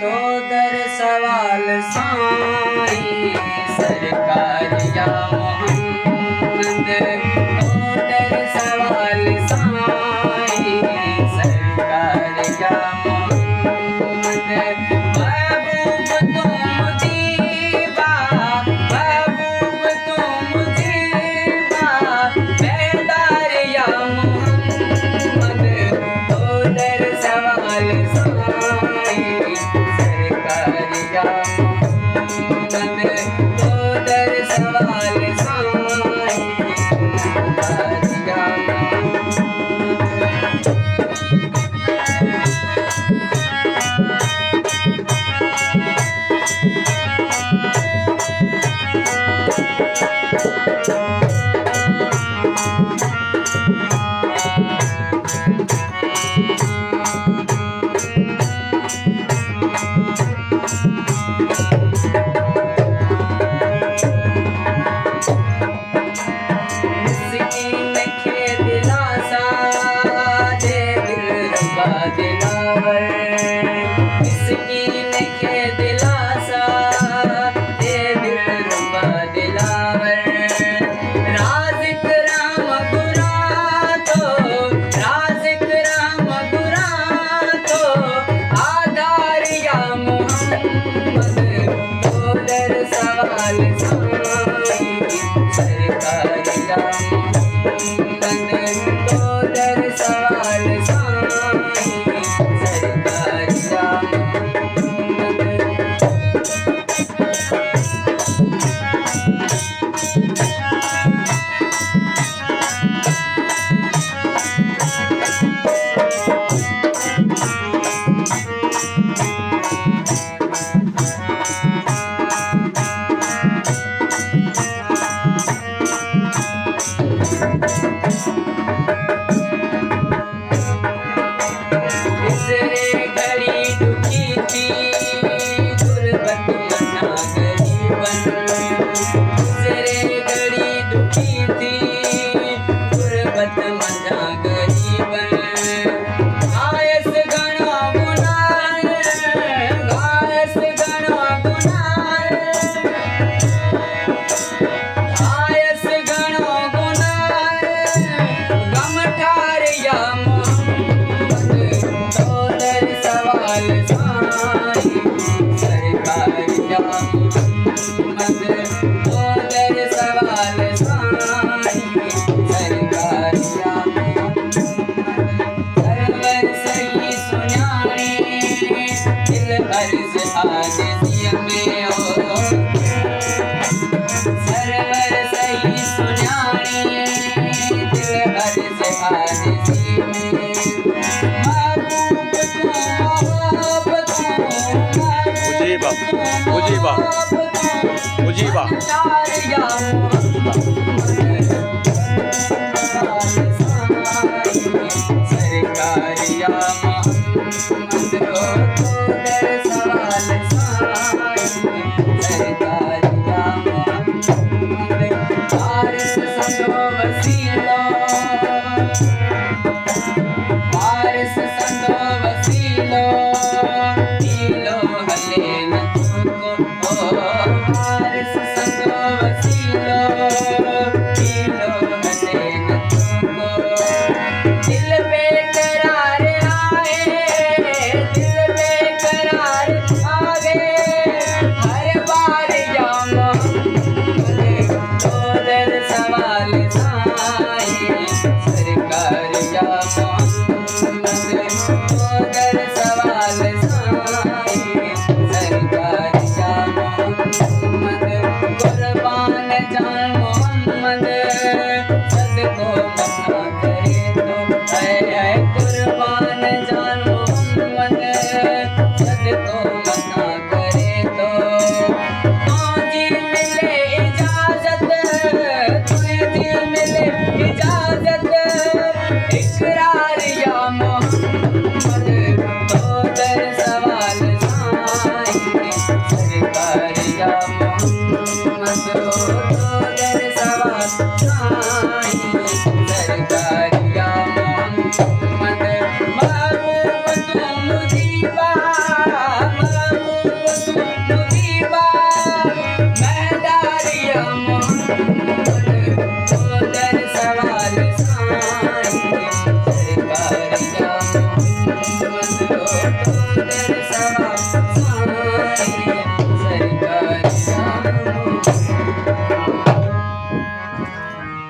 तो दर सवाल साईं सरकार या मोहम्मद, तो दर सवाल साईं सरकार या मोहम्मद। महबूब तुम मुजीबा, महबूब तुम मुजीबा, बेदार या मोहम्मद, तो दर सवाल साईं सरकार या मोहम्मद, तो दर सवाल साईं सरकार या मोहम्मद। मिस्कीन खे दिलासा दे दिलरुबा दिलावर, मिस्कीन खे दिलासा दे दिलरुबा दिलावर। राज़िक राम गुरा तो, राज़िक राम गुरा तो, आधार या मोहम्मद, तो दर सवाल साईं सरकार या मोहम्मद, तो दर सवाल साईं सरकार या मोहम्मद। गुज़रे घड़ी दुखी थी गुरबत मना गरीबन, गुज़रे घड़ी दुखी थी गुरबत मना गरीबन। घायस घणो गुनाह, घायस घणो गुनाह, घायस घणो गुनाह, गम ठार या मोहम्मद, तो दर सवाल साईं सरकार या मोहम्मद, तो दर सवाल साईं सरकार या मोहम्मद। सरवर सही सुञाणे दिल अर्ज़ आजिज़ीअ में हो, सरवर सही सुञाणे दिल अर्ज़ आजिज़ी में। महबूब तूं महबूब तूं, मुजीबा मुजीबा मुजीबा बेदार या मोहम्मद, सरकार या मोहम्मद, तो दर सवाल साईं सरकार या मोहम्मद। वारिस संदो वसीलो, वारिस संदो वसीलो, पीलो हले न तुको, वारिस संदो वसीलो, पीलो हले न तुको। दिल बेकरार आए, दिल बेकरार आवे, हर बार या मोहम्मद, तो दर सवाल साईं सरकार या मोहम्मद, तो दर सवाल साईं सरकार या मोहम्मद। कुर्बान जान मोहम्मद, सदको मना करे तो, ऐ कुर्बान जान मोहम्मद, सदको मना करे तो। तुझी मिले इजाजत, तुझी मिले इजाजत, इकरार या मोहम्मद, तो दर सवाल साईं सरकार या मोहम्मद, तो दर सवाल साईं सरकार या मोहम्मद। महबूब तुम मुजीबा, महबूब कार्य मंगल